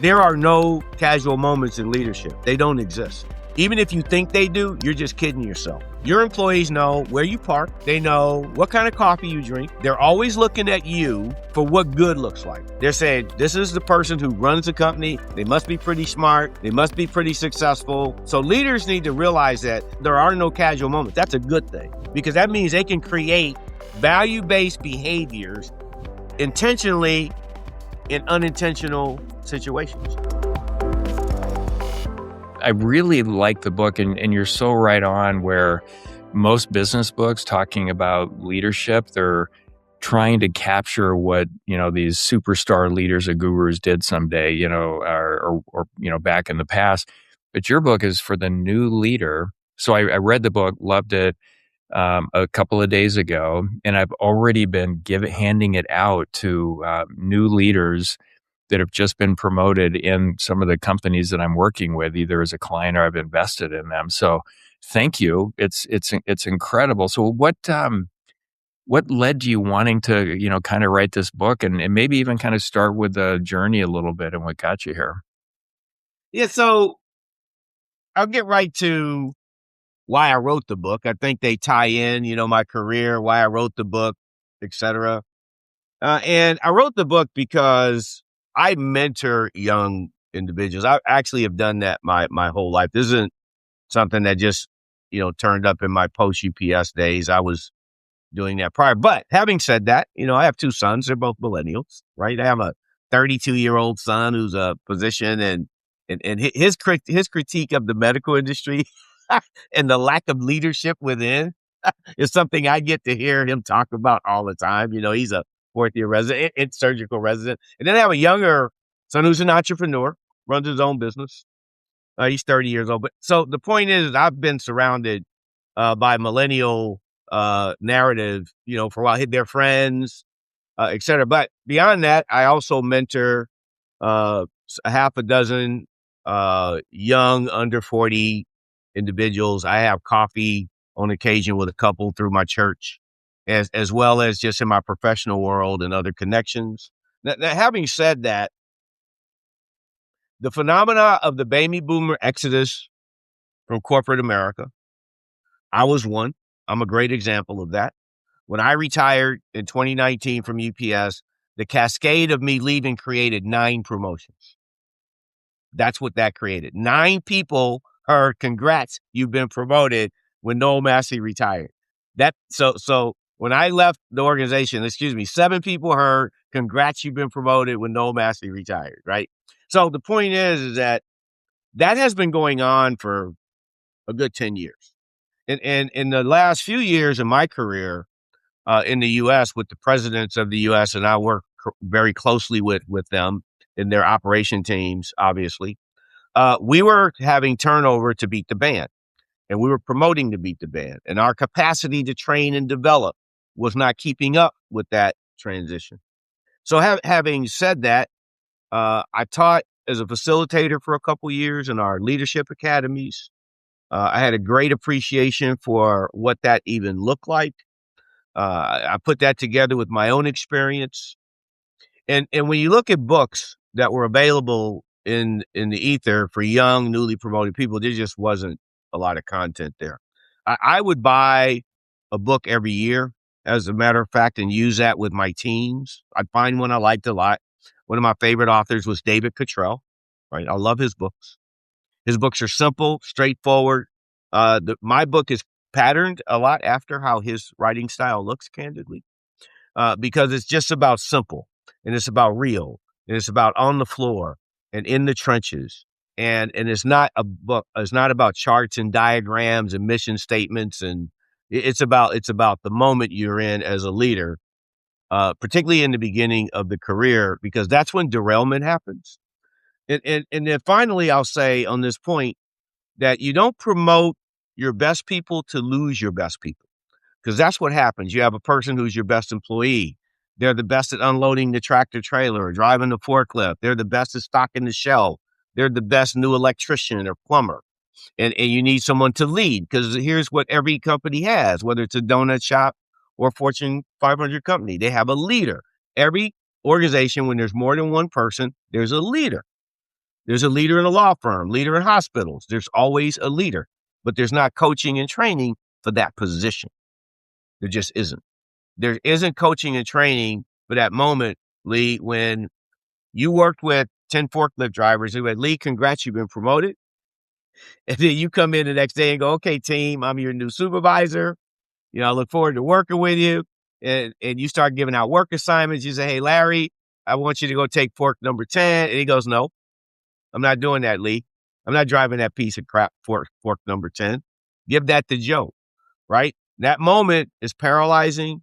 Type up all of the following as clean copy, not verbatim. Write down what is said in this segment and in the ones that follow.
There are no casual moments in leadership. They don't exist. Even if you think they do, you're just kidding yourself. Your employees know where you park. They know what kind of coffee you drink. They're always looking at you for what good looks like. They're saying, this is the person who runs the company. They must be pretty smart. They must be pretty successful. So leaders need to realize that there are no casual moments. That's a good thing, because that means they can create value-based behaviors intentionally in unintentional situations. I really like the book, and you're so right on, where most business books talking about leadership, they're trying to capture what, these superstar leaders or gurus did someday, or back in the past. But your book is for the new leader. So I read the book, loved it, a couple of days ago, and I've already been handing it out to new leaders that have just been promoted in some of the companies that I'm working with, either as a client or I've invested in them. So thank you. It's incredible. So what led to you wanting to, kind of write this book, and maybe even kind of start with the journey a little bit and what got you here? Yeah, so I'll get right to why I wrote the book. I think they tie in, my career, why I wrote the book, etc. And I wrote the book because I mentor young individuals. I actually have done that my whole life. This isn't something that just, turned up in my post UPS days. I was doing that prior. But having said that, I have two sons. They're both millennials, right? I have a 32-year-old son who's a physician, and his critique of the medical industry and the lack of leadership within is something I get to hear him talk about all the time. He's a fourth-year resident, surgical resident. And then I have a younger son who's an entrepreneur, runs his own business. He's 30 years old. But so the point is, I've been surrounded by millennial narrative, for a while, hit their friends, et cetera. But beyond that, I also mentor a half a dozen young under 40 individuals. I have coffee on occasion with a couple through my church, as well as just in my professional world and other connections. Now, having said that, the phenomena of the baby boomer exodus from corporate America, I was one. I'm a great example of that. When I retired in 2019 from UPS, the cascade of me leaving created 9 promotions. That's what that created. 9 people heard, congrats, you've been promoted, when Noel Massie retired. So when I left the organization, 7 people heard, congrats, you've been promoted, when Noel Massie retired, right? So the point is that has been going on for a good 10 years. And in the last few years of my career in the U.S. with the presidents of the U.S., and I work very closely with them in their operation teams, obviously, we were having turnover to beat the band, and we were promoting to beat the band. And our capacity to train and develop was not keeping up with that transition. So having said that, I taught as a facilitator for a couple years in our leadership academies. I had a great appreciation for what that even looked like. I put that together with my own experience. And when you look at books that were available in the ether for young, newly promoted people, there just wasn't a lot of content there. I would buy a book every year, as a matter of fact, and use that with my teams. I'd find one I liked a lot. One of my favorite authors was David Cottrell, right? I love his books. His books are simple, straightforward. My book is patterned a lot after how his writing style looks, candidly, because it's just about simple, and it's about real, and it's about on the floor and in the trenches. And it's not a book. It's not about charts and diagrams and mission statements. And it's about the moment you're in as a leader, particularly in the beginning of the career, because that's when derailment happens. And then finally, I'll say on this point that you don't promote your best people to lose your best people, because that's what happens. You have a person who's your best employee. They're the best at unloading the tractor trailer or driving the forklift. They're the best at stocking the shelf. They're the best new electrician or plumber. And you need someone to lead, because here's what every company has, whether it's a donut shop or a Fortune 500 company. They have a leader. Every organization, when there's more than one person, there's a leader. There's a leader in a law firm, leader in hospitals. There's always a leader, but there's not coaching and training for that position. There just isn't. There isn't coaching and training for that moment, Lee, when you worked with 10 forklift drivers who had, Lee, congrats, you've been promoted. And then you come in the next day and go, okay, team, I'm your new supervisor. I look forward to working with you. And you start giving out work assignments. You say, hey, Larry, I want you to go take fork number 10. And he goes, no, I'm not doing that, Lee. I'm not driving that piece of crap fork number 10. Give that to Joe, right? That moment is paralyzing.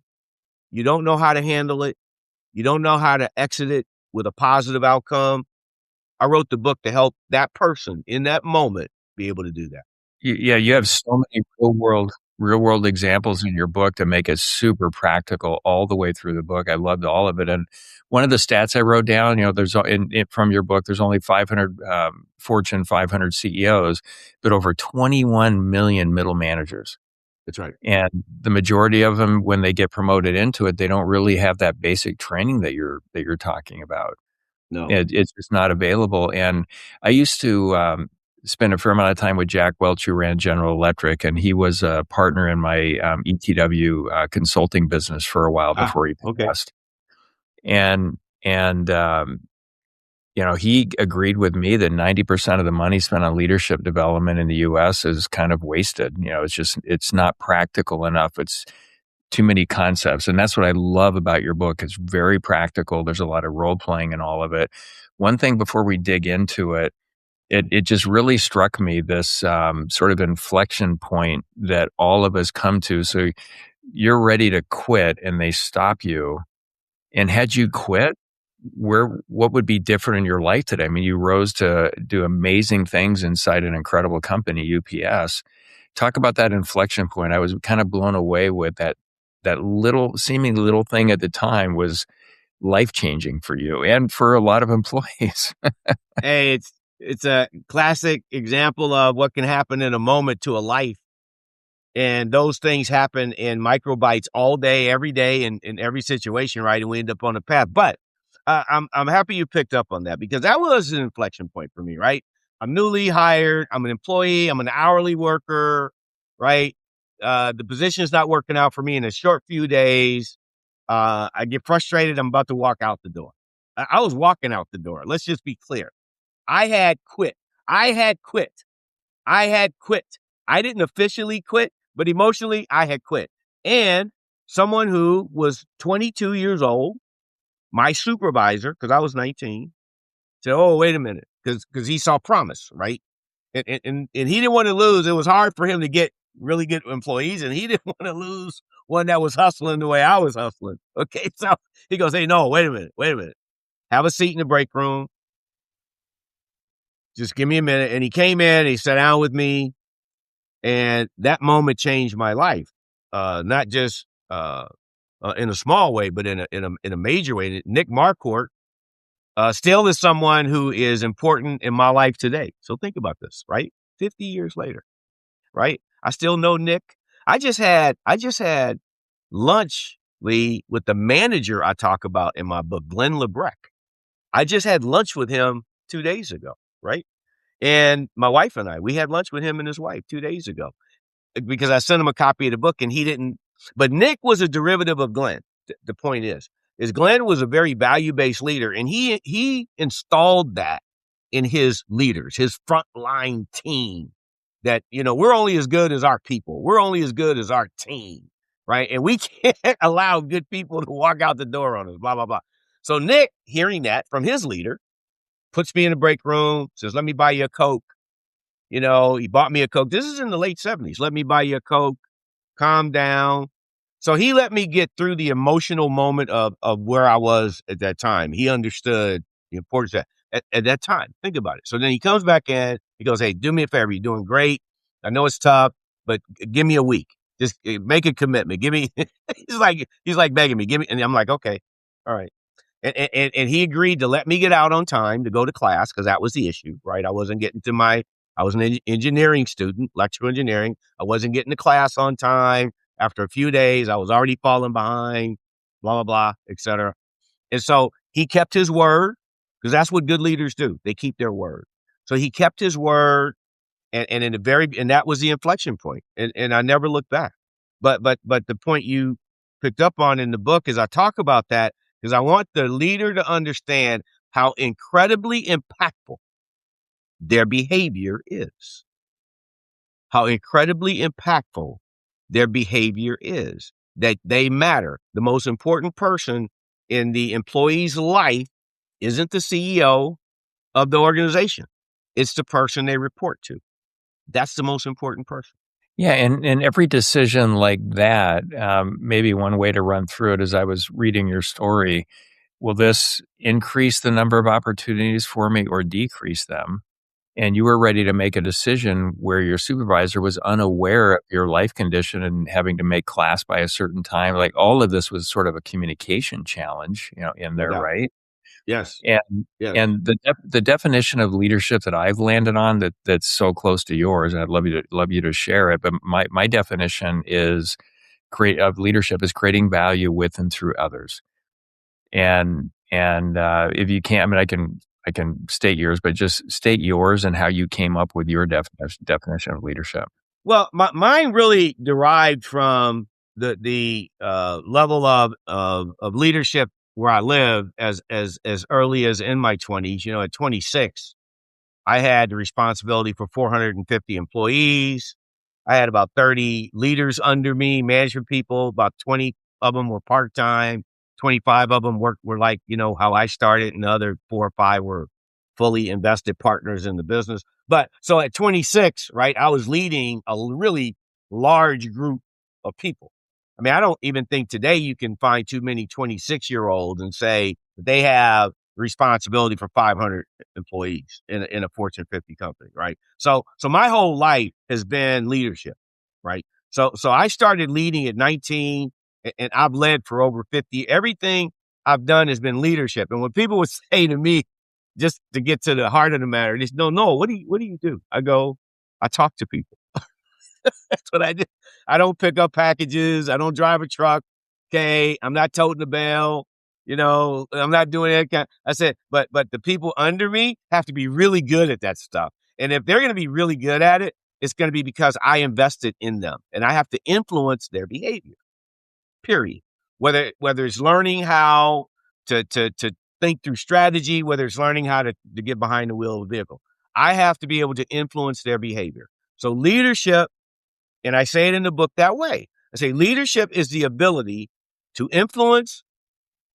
You don't know how to handle it. You don't know how to exit it with a positive outcome. I wrote the book to help that person in that moment be able to do that. Yeah, you have so many real world examples in your book to make it super practical all the way through the book. I loved all of it. And one of the stats I wrote down, there's from your book, there's only 500 Fortune 500 CEOs, but over 21 million middle managers. That's right. And the majority of them, when they get promoted into it, they don't really have that basic training that you're talking about. No. It's just not available. And I used to spent a fair amount of time with Jack Welch, who ran General Electric, and he was a partner in my ETW consulting business for a while before he passed. And he agreed with me that 90% of the money spent on leadership development in the U.S. is kind of wasted. It's not practical enough. It's too many concepts. And that's what I love about your book. It's very practical. There's a lot of role playing in all of it. One thing before we dig into it, it just really struck me, this sort of inflection point that all of us come to. So you're ready to quit and they stop you. And had you quit, what would be different in your life today? I mean, you rose to do amazing things inside an incredible company, UPS. Talk about that inflection point. I was kind of blown away with that seeming little thing at the time was life-changing for you and for a lot of employees. Hey, it's a classic example of what can happen in a moment to a life. And those things happen in microbites all day, every day, in every situation, right? And we end up on a path. But I'm happy you picked up on that, because that was an inflection point for me, right? I'm newly hired. I'm an employee. I'm an hourly worker, right? The position is not working out for me in a short few days. I get frustrated. I'm about to walk out the door. I was walking out the door. Let's just be clear. I had quit. I had quit. I had quit. I didn't officially quit, but emotionally I had quit. And someone who was 22 years old, my supervisor, because I was 19, said, oh, wait a minute, because he saw promise, right? And he didn't want to lose. It was hard for him to get really good employees, and he didn't want to lose one that was hustling the way I was hustling. Okay, so he goes, hey, no, wait a minute. Have a seat in the break room. Just give me a minute. And he came in, he sat down with me, and that moment changed my life. Not just in a small way, but in a major way. Nick Marquardt still is someone who is important in my life today. So think about this, right? 50 years later, right? I still know Nick. I just had lunch, Lee, with the manager I talk about in my book, Glenn Lebrecht. I just had lunch with him 2 days ago, right? And my wife and we had lunch with him and his wife 2 days ago, because I sent him a copy of the book and he didn't. But Nick was a derivative of Glenn. The point is Glenn was a very value-based leader, and he installed that in his leaders, his frontline team, that, we're only as good as our people. We're only as good as our team, right? And we can't allow good people to walk out the door on us, blah, blah, blah. So Nick, hearing that from his leader, puts me in the break room, says, let me buy you a Coke. He bought me a Coke. This is in the late 70s. Let me buy you a Coke. Calm down. So he let me get through the emotional moment of where I was at that time. He understood the importance of that at that time. Think about it. So then he comes back in. He goes, hey, do me a favor. You're doing great. I know it's tough, but give me a week. Just make a commitment. Give me, he's like begging me. Give me. And I'm like, okay, all right. And he agreed to let me get out on time to go to class, because that was the issue, right? I was an engineering student, electrical engineering. I wasn't getting to class on time. After a few days, I was already falling behind, blah, blah, blah, et cetera. And so he kept his word, because that's what good leaders do. They keep their word. So he kept his word, and that was the inflection point, and I never looked back. But the point you picked up on in the book is I talk about that because I want the leader to understand how incredibly impactful their behavior is. How incredibly impactful their behavior is. That they matter. The most important person in the employee's life isn't the CEO of the organization. It's the person they report to. That's the most important person. Yeah, and every decision like that, maybe one way to run through it as I was reading your story, will this increase the number of opportunities for me or decrease them? And you were ready to make a decision where your supervisor was unaware of your life condition and having to make class by a certain time. Like all of this was sort of a communication challenge, in No there, doubt. right? Yes. And Yes. and the definition of leadership that I've landed on that's so close to yours, and I'd love you to share it. But my definition is create of leadership is creating value with and through others. And if you can't, I mean, I can state yours, but just state yours and how you came up with your definition of leadership. Well, mine really derived from the level of leadership where I live as early as in my 20s. At 26, I had the responsibility for 450 employees. I had about 30 leaders under me, management people. About 20 of them were part time. 25 of them were like, how I started, and the other 4 or 5 were fully invested partners in the business. But so at 26, right, I was leading a really large group of people. I mean, I don't even think today you can find too many 26-year-olds and say that they have responsibility for 500 employees in a Fortune 50 company, right? So my whole life has been leadership, right? So I started leading at 19, and I've led for over 50. Everything I've done has been leadership. And when people would say to me, just to get to the heart of the matter, they say, no, what do you do? I go, I talk to people. That's what I do. I don't pick up packages. I don't drive a truck. Okay. I'm not toting the bell. I'm not doing that kind. I said, but the people under me have to be really good at that stuff. And if they're going to be really good at it, it's going to be because I invested in them and I have to influence their behavior, period. Whether it's learning how to think through strategy, whether it's learning how to get behind the wheel of a vehicle, I have to be able to influence their behavior. So leadership, and I say it in the book that way. I say leadership is the ability to influence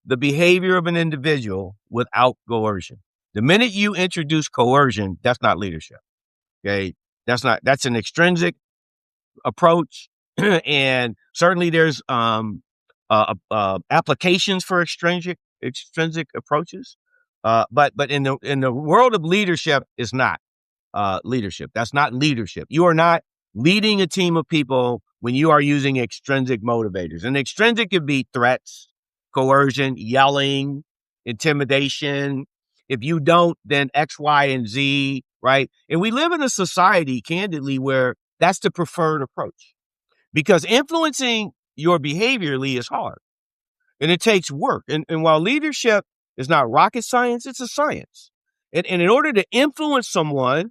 the behavior of an individual without coercion. The minute you introduce coercion, that's not leadership. Okay. That's an extrinsic approach. And certainly there's applications for extrinsic approaches. But in the world of leadership is not leadership. That's not leadership. You are not leading a team of people when you are using extrinsic motivators. And extrinsic could be threats, coercion, yelling, intimidation. If you don't, then X, Y, and Z, right? And we live in a society, candidly, where that's the preferred approach because influencing your behavior, Lee, is hard and it takes work. And while leadership is not rocket science, it's a science. And in order to influence someone,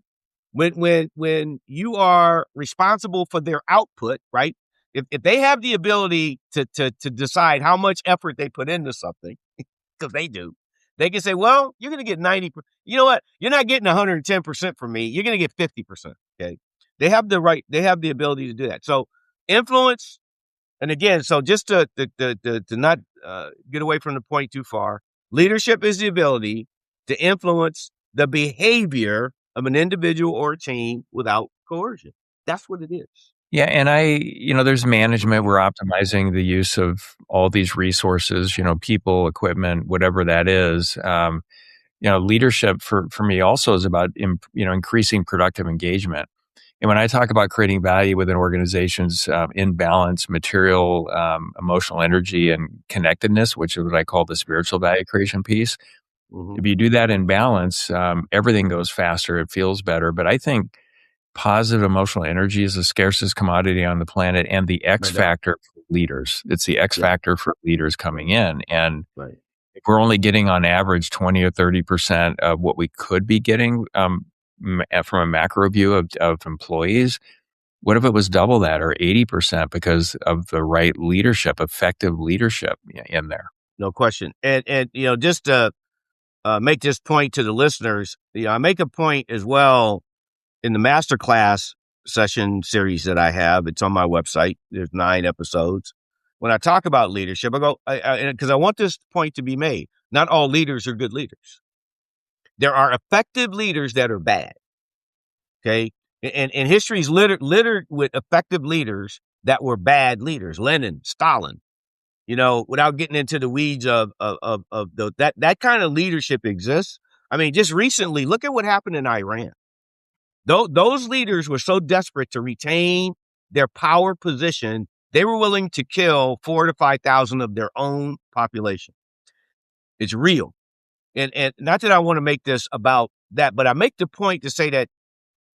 when you are responsible for their output, right? If they have the ability to decide how much effort they put into something, because they do, they can say, well, you're going to get 90. You know what? You're not getting 110% from me. You're going to get 50%. Okay. They have the ability to do that. So influence. And again, so just to not get away from the point too far, leadership is the ability to influence the behavior of an individual or a team without coercion. That's what it is. Yeah, and there's management. We're optimizing the use of all these resources, people, equipment, whatever that is. Leadership for me also is about, increasing productive engagement. And when I talk about creating value within organizations, in balance, material, emotional energy, and connectedness, which is what I call the spiritual value creation piece. Mm-hmm. If you do that in balance, everything goes faster. It feels better. But I think positive emotional energy is the scarcest commodity on the planet and the X No doubt. factor for leaders. It's the X Yeah. factor for leaders coming in. And Right. if we're only getting on average 20 or 30% of what we could be getting, from a macro view of employees, what if it was double that or 80% because of the right leadership, effective leadership in there? No question. And just to make this point to the listeners, I make a point as well in the masterclass session series that I have. It's on my website. There's 9 episodes. When I talk about leadership, I go, because I want this point to be made. Not all leaders are good leaders. There are effective leaders that are bad. Okay. And history's littered with effective leaders that were bad leaders. Lenin, Stalin, without getting into the weeds of that kind of leadership exists. I mean, just recently, look at what happened in Iran. Those leaders were so desperate to retain their power position, they were willing to kill 4,000 to 5,000 of their own population. It's real. And not that I want to make this about that, but I make the point to say that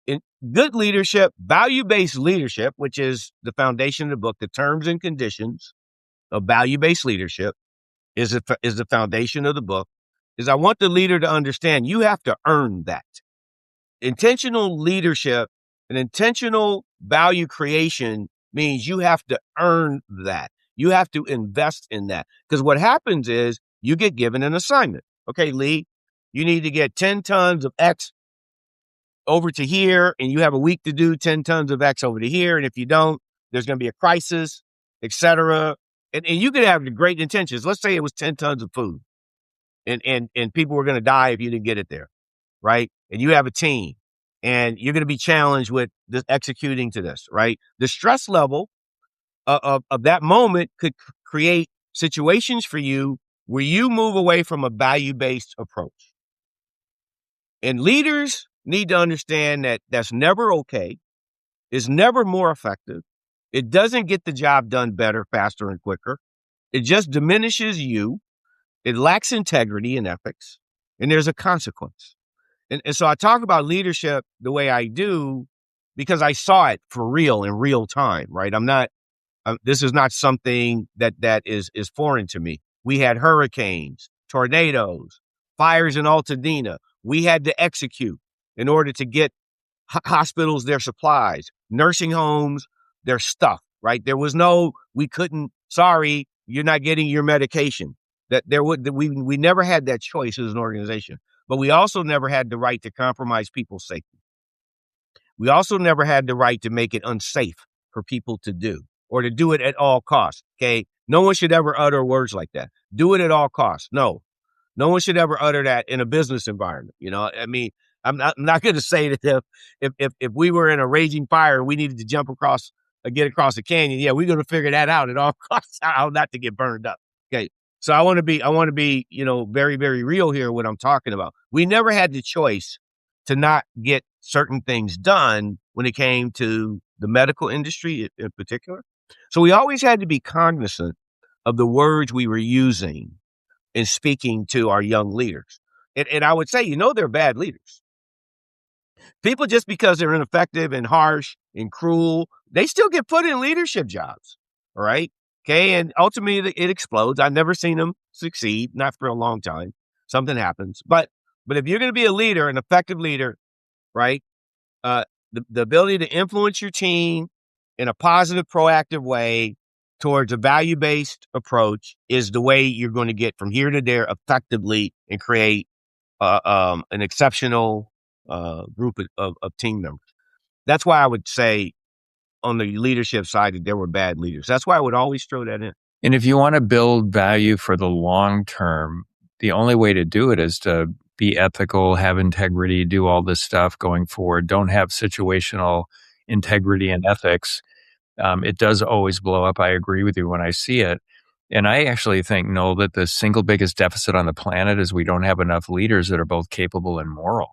in good leadership, value-based leadership, which is the foundation of the book, the terms and conditions of value-based leadership is the foundation of the book, is I want the leader to understand you have to earn that. Intentional leadership and intentional value creation means you have to earn that. You have to invest in that. Because what happens is you get given an assignment. Okay, Lee, you need to get 10 tons of X over to here, and you have a week to do 10 tons of X over to here. And if you don't, there's going to be a crisis, etc. And you could have the great intentions. Let's say it was 10 tons of food and people were going to die if you didn't get it there. Right. And you have a team and you're going to be challenged with this, executing to this. Right. The stress level of that moment could create situations for you where you move away from a value-based approach. And leaders need to understand that that's never okay. It's never more effective. It doesn't get the job done better, faster, and quicker. It just diminishes you. It lacks integrity and ethics. And there's a consequence. And so I talk about leadership the way I do because I saw it for real in real time, right? This is not something that is foreign to me. We had hurricanes, tornadoes, fires in Altadena. We had to execute in order to get hospitals their supplies, nursing homes their stuff, right? There was sorry, you're not getting your medication. We never had that choice as an organization, but we also never had the right to compromise people's safety. We also never had the right to make it unsafe for people to do or to do it at all costs. Okay. No one should ever utter words like that. Do it at all costs. No one should ever utter that in a business environment. I mean, I'm not going to say that if we were in a raging fire and we needed to get across a canyon, yeah, we're going to figure that out at all costs, how not to get burned up. Okay. So I want to be, very, very real here, what I'm talking about. We never had the choice to not get certain things done when it came to the medical industry in particular. So we always had to be cognizant of the words we were using in speaking to our young leaders. And I would say, they're bad leaders. People, just because they're ineffective and harsh and cruel, they still get put in leadership jobs. All right. Okay. And ultimately it explodes. I've never seen them succeed, not for a long time. Something happens. But if you're going to be a leader, an effective leader, right? The ability to influence your team in a positive, proactive way towards a value-based approach is the way you're going to get from here to there effectively and create an exceptional group of team members. That's why I would say on the leadership side that there were bad leaders. That's why I would always throw that in. And if you want to build value for the long term, the only way to do it is to be ethical, have integrity, do all this stuff going forward. Don't have situational integrity and ethics. It does always blow up. I agree with you when I see it. And I actually think, Noel, that the single biggest deficit on the planet is we don't have enough leaders that are both capable and moral.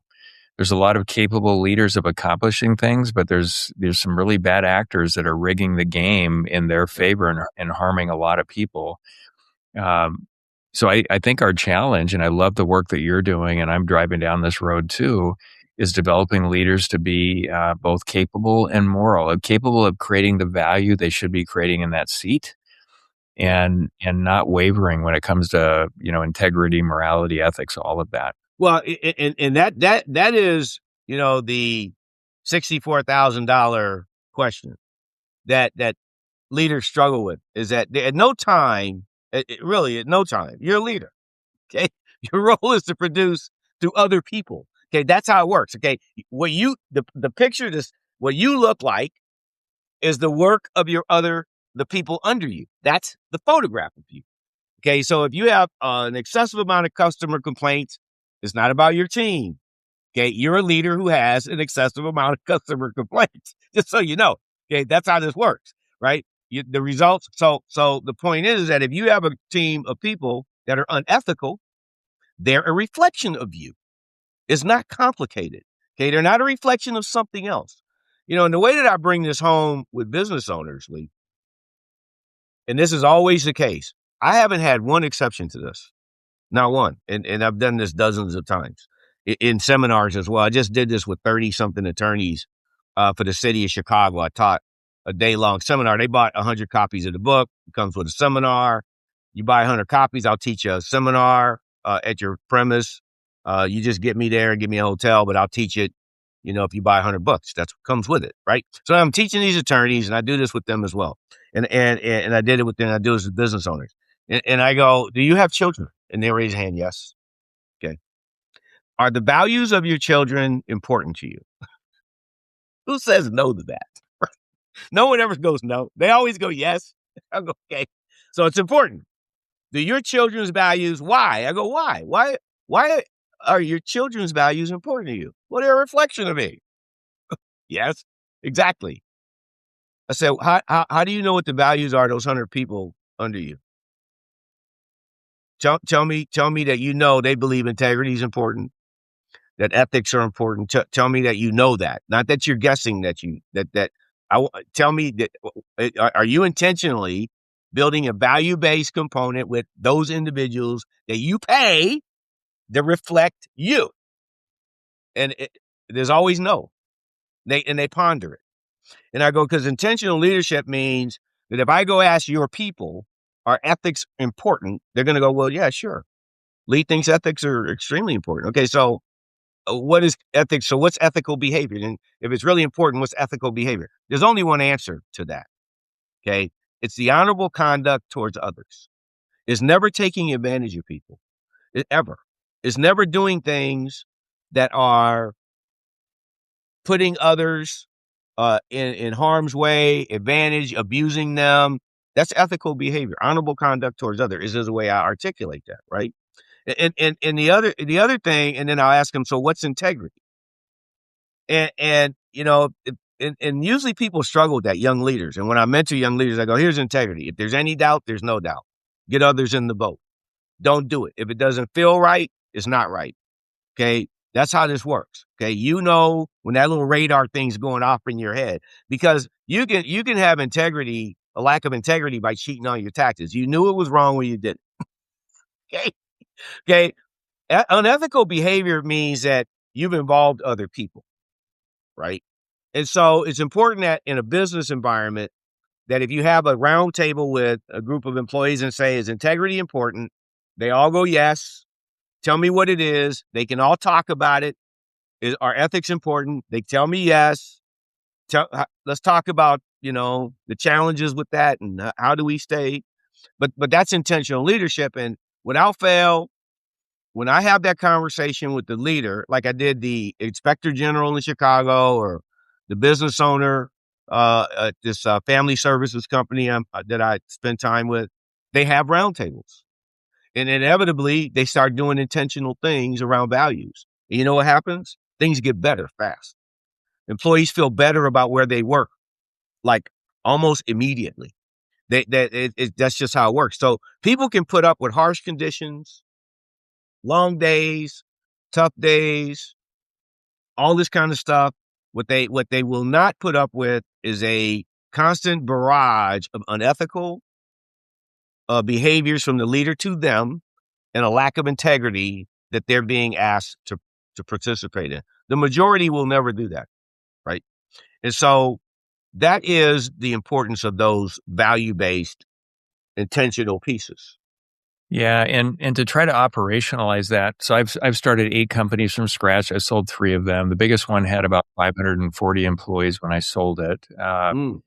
There's a lot of capable leaders of accomplishing things, but there's some really bad actors that are rigging the game in their favor and harming a lot of people. So I think our challenge, and I love the work that you're doing, and I'm driving down this road too, is developing leaders to be both capable and moral, capable of creating the value they should be creating in that seat, and not wavering when it comes to integrity, morality, ethics, all of that. Well, and that is the $64,000 question that leaders struggle with is that at no time, really at no time, you're a leader. Okay. Your role is to produce through other people. Okay. That's how it works. Okay. The picture, what you look like is the work of the people under you. That's the photograph of you. Okay. So if you have an excessive amount of customer complaints, it's not about your team. Okay. You're a leader who has an excessive amount of customer complaints, just so you know. Okay. That's how this works, right? The results. So the point is that if you have a team of people that are unethical, they're a reflection of you. It's not complicated. Okay. They're not a reflection of something else. And the way that I bring this home with business owners, Lee, and this is always the case, I haven't had one exception to this. Not one. And I've done this dozens of times in seminars as well. I just did this with 30 something attorneys for the city of Chicago. I taught a day-long seminar. They bought 100 copies of the book. It comes with a seminar. You buy 100 copies, I'll teach you a seminar at your premise. You just get me there and give me a hotel, but I'll teach it, if you buy 100 books. That's what comes with it, right? So I'm teaching these attorneys, and I do this with them as well. And I did it with them. I do this with business owners. And I go, do you have children? And they raise a hand, yes. Okay. Are the values of your children important to you? Who says no to that? No one ever goes no. They always go yes. I go, okay. So it's important. Do your children's values, why? I go, why? Why are your children's values important to you? Well, they're a reflection of me. Yes, exactly. I said, how do you know what the values are of those 100 people under you? Tell me that they believe integrity is important, that ethics are important. Tell me that that, not that you're guessing tell me that, are you intentionally building a value-based component with those individuals that you pay that reflect you? And there's always no. They ponder it. And I go, because intentional leadership means that if I go ask your people, are ethics important? They're going to go, well, yeah, sure. Lee thinks ethics are extremely important. Okay, so what is ethics? So what's ethical behavior? And if it's really important, what's ethical behavior? There's only one answer to that. Okay, it's the honorable conduct towards others. It's never taking advantage of people. Ever. It's never doing things that are putting others in harm's way, advantage, abusing them. That's ethical behavior. Honorable conduct towards others is the way I articulate that, right? And the other thing, and then I'll ask them, so what's integrity? And usually people struggle with that, young leaders. And when I mentor young leaders, I go, here's integrity. If there's any doubt, there's no doubt. Get others in the boat. Don't do it. If it doesn't feel right, it's not right. Okay. That's how this works. Okay. When that little radar thing's going off in your head, because you can have integrity, a lack of integrity by cheating on your taxes. You knew it was wrong when you did it. Okay. Okay. Unethical behavior means that you've involved other people. Right. And so it's important that in a business environment, that if you have a round table with a group of employees and say, is integrity important? They all go, yes. Tell me what it is. They can all talk about it. Are ethics important? They tell me yes. Let's talk about, the challenges with that and how do we stay. But that's intentional leadership. And without fail, when I have that conversation with the leader, like I did the inspector general in Chicago or the business owner, at this family services company that I spend time with, they have roundtables. And inevitably, they start doing intentional things around values. And you know what happens? Things get better fast. Employees feel better about where they work, like almost immediately. That's just how it works. So people can put up with harsh conditions, long days, tough days, all this kind of stuff. What they will not put up with is a constant barrage of unethical behaviors from the leader to them, and a lack of integrity that they're being asked to participate in. The majority will never do that, right? And so that is the importance of those value-based intentional pieces. Yeah, and to try to operationalize that, so I've started 8 companies from scratch. I sold 3 of them. The biggest one had about 540 employees when I sold it. Mm,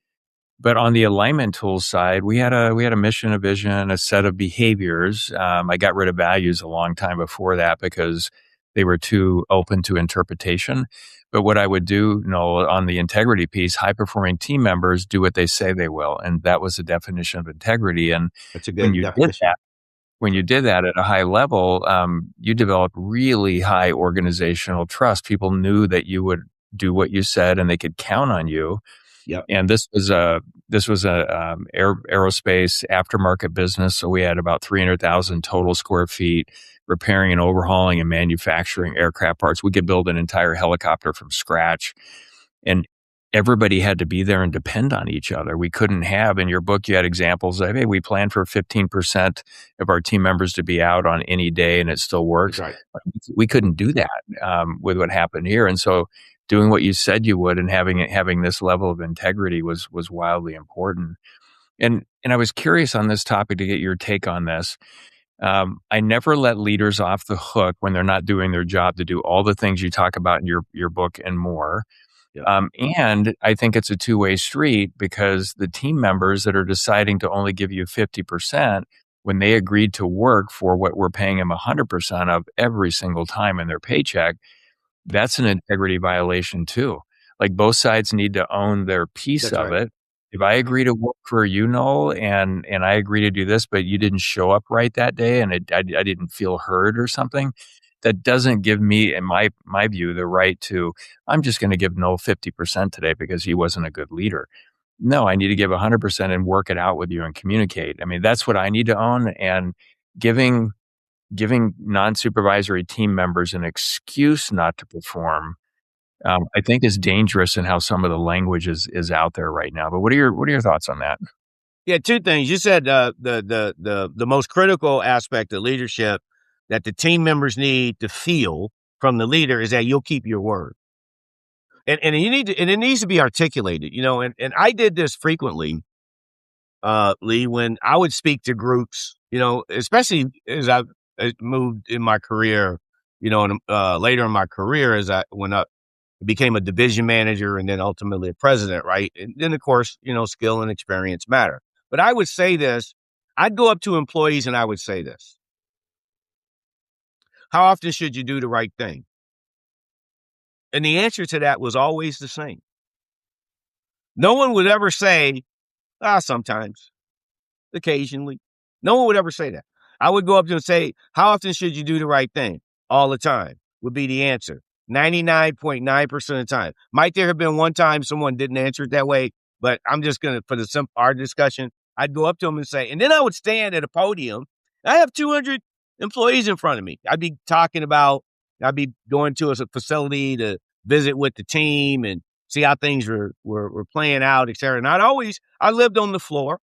But on the alignment tools side, we had a mission, a vision, a set of behaviors. I got rid of values a long time before that because they were too open to interpretation. But what I would do, Noel, on the integrity piece, high performing team members do what they say they will, and that was the definition of integrity. And that's a when good you did definition. that when you did that at a high level, you developed really high organizational trust. People knew that you would do what you said and they could count on you. Yep. And this was a aerospace aftermarket business. So we had about 300,000 total square feet, repairing and overhauling and manufacturing aircraft parts. We could build an entire helicopter from scratch, and everybody had to be there and depend on each other. We couldn't have, in your book, you had examples of, hey, we plan for 15% of our team members to be out on any day and it still That's works. right. Like, we couldn't do that with what happened here. And so doing what you said you would and having this level of integrity was wildly important. And I was curious on this topic to get your take on this. I never let leaders off the hook when they're not doing their job to do all the things you talk about in your book and more. Yep. And I think it's a two-way street because the team members that are deciding to only give you 50% when they agreed to work for what we're paying them 100% of every single time in their paycheck, that's an integrity violation too. Like, both sides need to own their piece That's of right. it. If I agree to work for you, Noel, and I agree to do this, but you didn't show up right that day and I didn't feel heard or something, that doesn't give me, in my view, the right to, I'm just gonna give Noel 50% today because he wasn't a good leader. No, I need to give 100% and work it out with you and communicate. I mean, that's what I need to own, and giving non-supervisory team members an excuse not to perform, I think is dangerous in how some of the language is out there right now. But what are your thoughts on that? Yeah, two things. You said the most critical aspect of leadership that the team members need to feel from the leader is that you'll keep your word. And you need to, and it needs to be articulated, and I did this frequently, Lee, when I would speak to groups, especially as I moved in my career, and later in my career as I went up, became a division manager and then ultimately a president, right? And then of course, skill and experience matter. But I would say this, I'd go up to employees and I would say this: how often should you do the right thing? And the answer to that was always the same. No one would ever say, sometimes, occasionally. No one would ever say that. I would go up to them and say, how often should you do the right thing? All the time would be the answer. 99.9% of the time. Might there have been one time someone didn't answer it that way? But I'm just going to, for the simple our discussion, I'd go up to them and say, and then I would stand at a podium. I have 200 employees in front of me. I'd be going to a facility to visit with the team and see how things were playing out, et cetera. And I lived on the floor,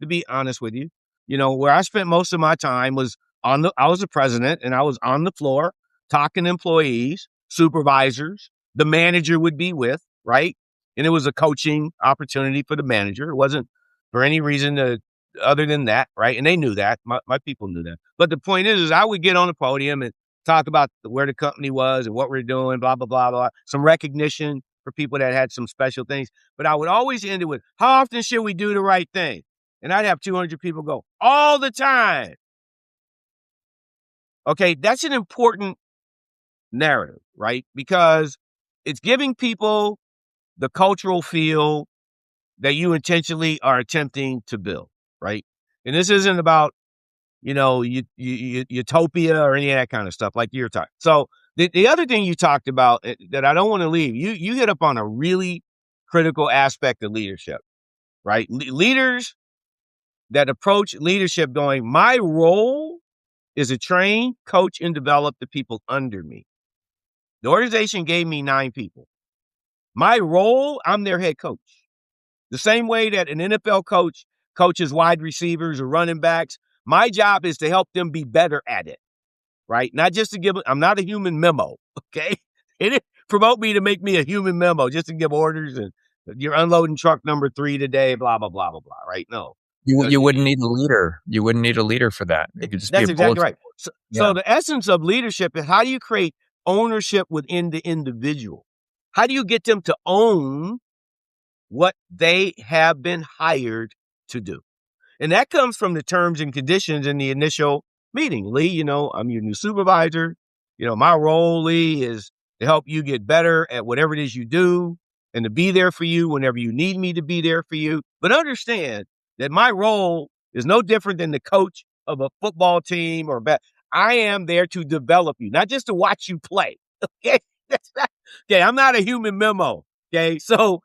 to be honest with you. Where I spent most of my time was I was the president and I was on the floor talking to employees, supervisors, the manager would be with, right? And it was a coaching opportunity for the manager. It wasn't for any reason other than that, right? And they knew that. My people knew that. But the point is I would get on the podium and talk about where the company was and what we're doing, blah, blah, blah, blah. Some recognition for people that had some special things. But I would always end it with, how often should we do the right thing? And I'd have 200 people go, all the time. Okay, that's an important narrative, right? Because it's giving people the cultural feel that you intentionally are attempting to build, right? And this isn't about, utopia or any of that kind of stuff like you're talking. So the other thing you talked about that I don't want to leave, you hit up on a really critical aspect of leadership, right? Leaders that approach leadership going, my role is to train, coach, and develop the people under me. The organization gave me 9 people. My role, I'm their head coach. The same way that an NFL coach coaches wide receivers or running backs, my job is to help them be better at it, right? Not just to I'm not a human memo, okay? It didn't promote me to make me a human memo just to give orders and you're unloading truck number 3 today, blah, blah, blah, blah, blah, right? No. You wouldn't need a leader. You wouldn't need a leader for that. It could just be a That's exactly bulletin right. board. So Yeah. the essence of leadership is how do you create ownership within the individual? How do you get them to own what they have been hired to do? And that comes from the terms and conditions in the initial meeting. Lee, I'm your new supervisor. My role, Lee, is to help you get better at whatever it is you do and to be there for you whenever you need me to be there for you. But understand that my role is no different than the coach of a football team or I am there to develop you, not just to watch you play. Okay. Okay. I'm not a human memo. Okay. So,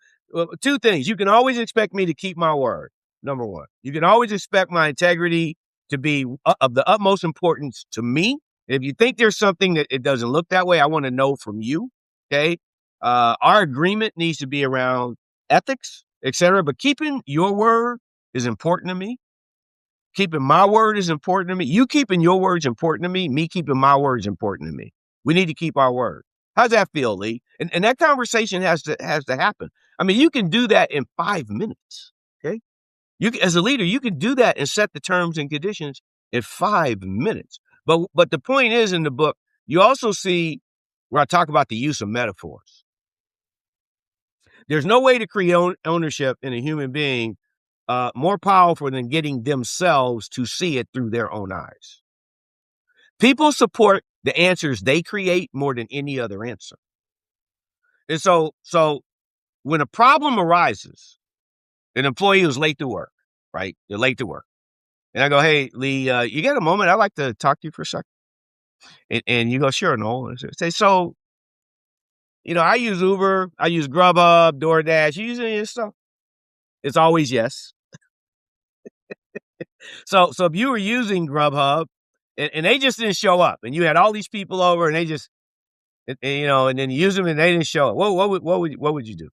two things. You can always expect me to keep my word. Number one, you can always expect my integrity to be of the utmost importance to me. If you think there's something that it doesn't look that way, I want to know from you. Okay. Our agreement needs to be around ethics, etc. But keeping your word is important to me. Keeping my word is important to me. You keeping your word is important to me. Me keeping my word is important to me. We need to keep our word. How's that feel, Lee? And that conversation has to happen. I mean, you can do that in 5 minutes. Okay. As a leader, you can do that and set the terms and conditions in 5 minutes. But the point is in the book, you also see where I talk about the use of metaphors. There's no way to create ownership in a human being more powerful than getting themselves to see it through their own eyes. People support the answers they create more than any other answer. And so when a problem arises, an employee who's late to work, right? They're late to work. And I go, hey, Lee, you got a moment? I'd like to talk to you for a second. And you go, sure, Noel. And say, so, I use Uber, I use Grubhub, DoorDash. You use any of this stuff? It's always yes. So if you were using Grubhub and they just didn't show up and you had all these people over and they just, and then you use them and they didn't show up, what would you do?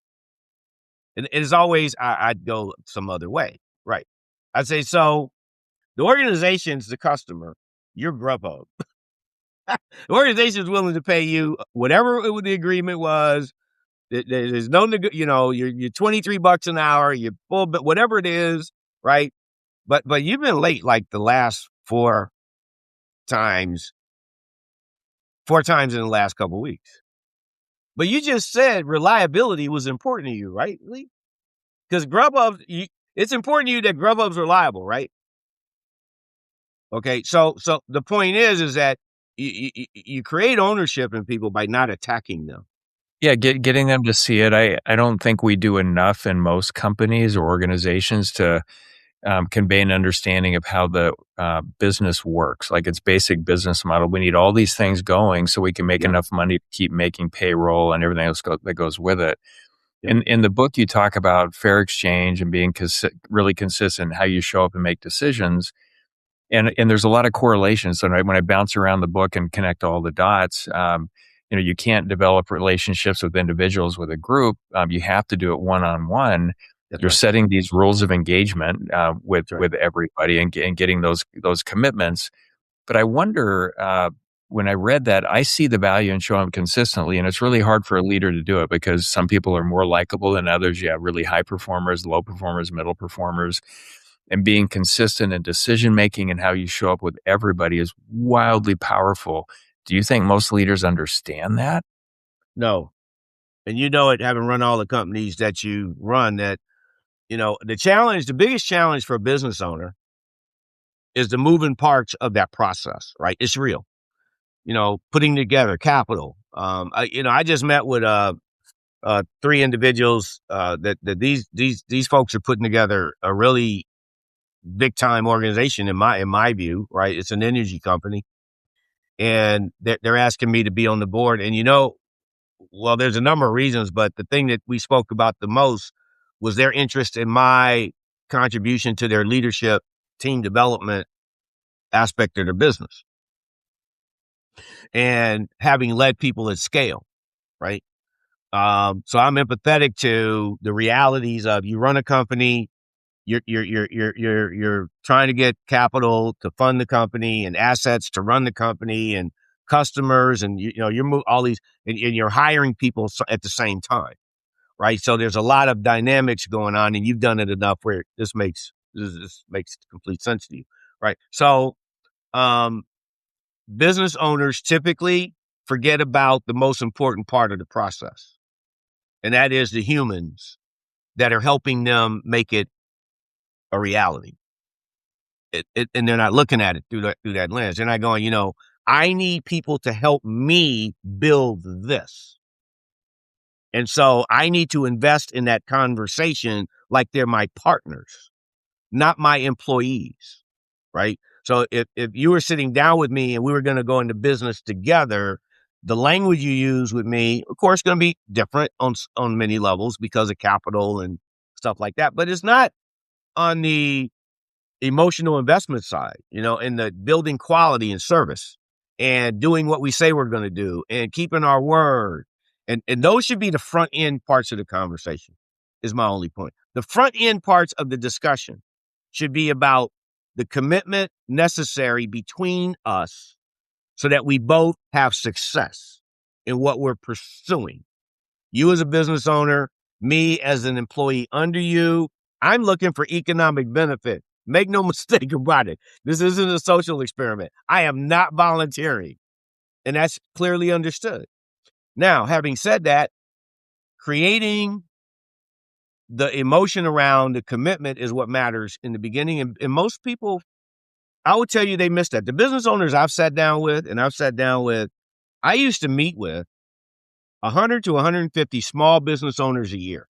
And it's always, I'd go some other way. Right. I'd say, so the organization's the customer, you're Grubhub. The organization is willing to pay you whatever the agreement was. There's no, you're $23 an hour, you're full, but whatever it is, right? But you've been late like the last four times in the last couple of weeks. But you just said reliability was important to you, right, Lee? Because it's important to you that Grubhub's reliable, right? Okay, so the point is that you create ownership in people by not attacking them. Yeah, getting them to see it. I don't think we do enough in most companies or organizations to convey an understanding of how the business works, like its basic business model. We need all these things going so we can make Yeah. enough money to keep making payroll and everything else that goes with it. Yeah. In the book, you talk about fair exchange and being really consistent in how you show up and make decisions. And there's a lot of correlations. So when I bounce around the book and connect all the dots, you can't develop relationships with individuals with a group. You have to do it one-on-one. That's You're right. setting these rules of engagement with That's right. everybody and getting those commitments. But I wonder, when I read that, I see the value in showing up consistently, and it's really hard for a leader to do it because some people are more likable than others. You have really high performers, low performers, middle performers, and being consistent in decision making and how you show up with everybody is wildly powerful. Do you think most leaders understand that? No. And you know it, having run all the companies that you run, that, the biggest challenge for a business owner is the moving parts of that process, right? It's real. Putting together capital. I just met with three individuals that these folks are putting together a really big time organization in my view, right? It's an energy company, and they're asking me to be on the board. And well, there's a number of reasons, but the thing that we spoke about the most was their interest in my contribution to their leadership, team development aspect of their business, and having led people at scale, right? So I'm empathetic to the realities of you run a company, you're trying to get capital to fund the company and assets to run the company and customers, and you're all these, and you're hiring people at the same time, right? So there's a lot of dynamics going on, and you've done it enough where this makes This makes complete sense to you, right? So, um, business owners typically forget about the most important part of the process, and that is the humans that are helping them make it a reality. And they're not looking at it through that lens. They're not going, I need people to help me build this. And so I need to invest in that conversation like they're my partners, not my employees, right? So if you were sitting down with me and we were going to go into business together, the language you use with me, of course, going to be different on many levels because of capital and stuff like that. But it's not on the emotional investment side, in the building quality and service and doing what we say we're going to do and keeping our word. And those should be the front end parts of the conversation, is my only point. The front end parts of the discussion should be about the commitment necessary between us so that we both have success in what we're pursuing. You as a business owner, me as an employee under you, I'm looking for economic benefit. Make no mistake about it. This isn't a social experiment. I am not volunteering. And that's clearly understood. Now, having said that, creating the emotion around the commitment is what matters in the beginning. And most people, I would tell you, they miss that. The business owners I've sat down with, I used to meet with 100 to 150 small business owners a year.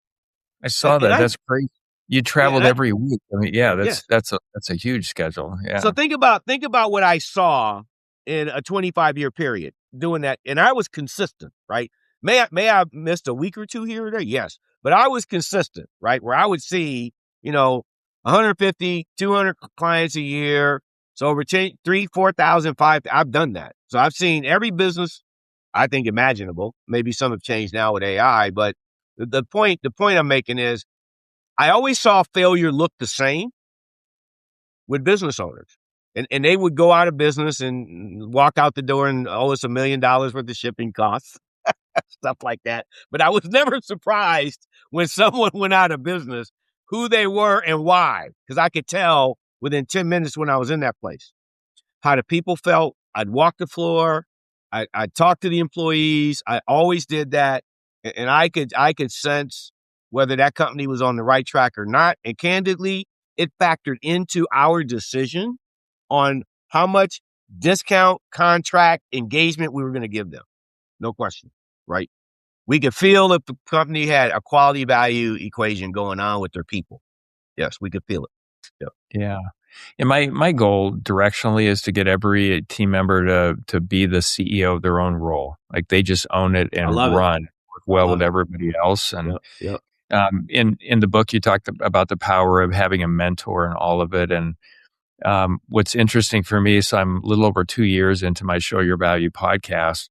I saw And that. I, That's great. You yeah, traveled every week. I mean, yeah, yeah. that's a huge schedule. So Yeah. think about what I saw in a 25-year period doing that. And I was consistent, right? May I have missed a week or two here or there? Yes. But I was consistent, right? Where I would see, 150, 200 clients a year. So over 3, 4,000, 5, I've done that. So I've seen every business I think imaginable. Maybe some have changed now with AI, but the point I'm making is I always saw failure look the same with business owners. And they would go out of business and walk out the door and owe us $1 million worth of shipping costs, stuff like that. But I was never surprised when someone went out of business, who they were and why, because I could tell within 10 minutes when I was in that place how the people felt. I'd walk the floor. I'd talk to the employees. I always did that. And I could sense whether that company was on the right track or not. And candidly, it factored into our decision on how much discount, contract, engagement we were going to give them. No question, right? We could feel if the company had a quality value equation going on with their people. Yes, we could feel it. Yeah. Yeah. And my goal directionally is to get every team member to be the CEO of their own role. Like they just own it I and love it. work I well with love it. everybody else. And Yeah. in the book, you talked about the power of having a mentor and all of it. And what's interesting for me, so I'm a little over 2 years into my Show Your Value podcast,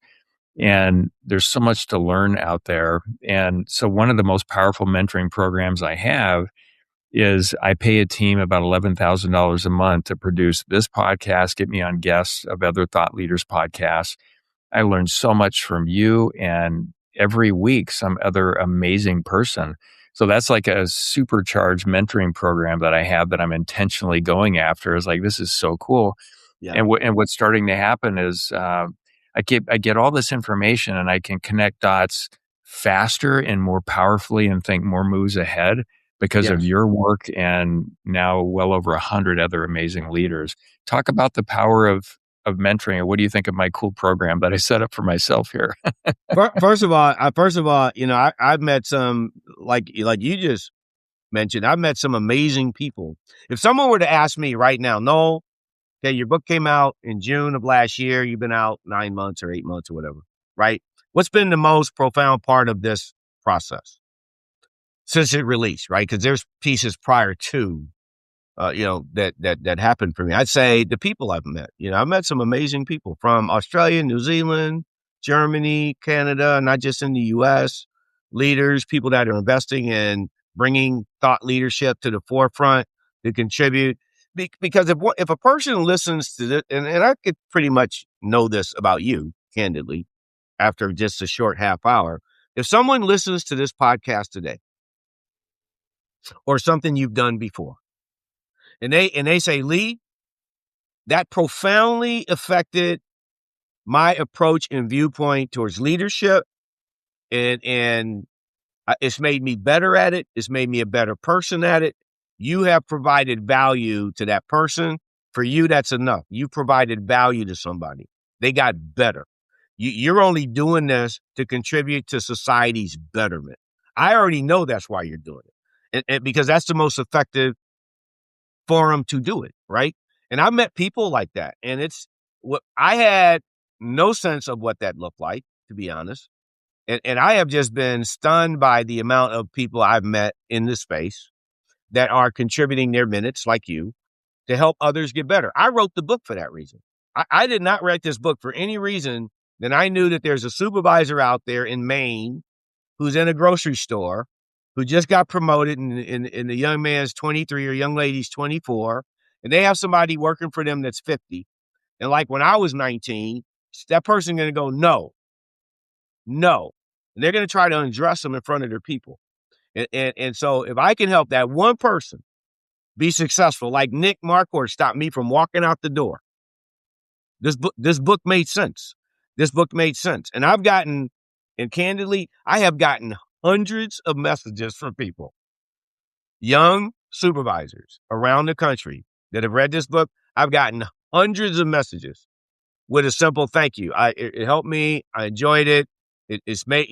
and there's so much to learn out there. And so one of the most powerful mentoring programs I have is I pay a team about $11,000 a month to produce this podcast, get me on guests of other thought leaders podcasts. I learned so much from you and every week some other amazing person. So that's like a supercharged mentoring program that I have that I'm intentionally going after. Is like, this is so cool. Yeah. And what's starting to happen is I get all this information and I can connect dots faster and more powerfully and think more moves ahead because of Yes. your work and now well over 100 other amazing leaders. Talk about the power of mentoring. And what do you think of my cool program that I set up for myself here? First of all, I've met some like you just mentioned. I've met some amazing people. If someone were to ask me right now, no, okay, your book came out in June of last year. You've been out 9 months or 8 months or whatever, right? What's been the most profound part of this process since it released, right? Because there's pieces prior to, that happened for me. I'd say the people I've met. I've met some amazing people from Australia, New Zealand, Germany, Canada, not just in the U.S. Leaders, people that are investing in bringing thought leadership to the forefront to contribute. Because if a person listens to this, and I could pretty much know this about you, candidly, after just a short half hour, if someone listens to this podcast today or something you've done before, And they say, Lee, that profoundly affected my approach and viewpoint towards leadership, and it's made me better at it. It's made me a better person at it. You have provided value to that person. For you, that's enough. You provided value to somebody. They got better. You're only doing this to contribute to society's betterment. I already know that's why you're doing it, and because that's the most effective forum to do it, right? And I've met people like that, and it's what I had no sense of what that looked like, to be honest. And I have just been stunned by the amount of people I've met in this space that are contributing their minutes, like you, to help others get better. I wrote the book for that reason. I did not write this book for any reason than I knew that there's a supervisor out there in Maine who's in a grocery store who just got promoted, and the young man's 23 or young lady's 24, and they have somebody working for them that's 50. And like when I was 19, that person going to go, no. And they're going to try to undress them in front of their people. And so if I can help that one person be successful, like Nick Marquardt stopped me from walking out the door, this book made sense. This book made sense. And candidly, I have gotten hundreds of messages from people, young supervisors around the country that have read this book. I've gotten hundreds of messages with a simple thank you. It helped me. I enjoyed it. It's made,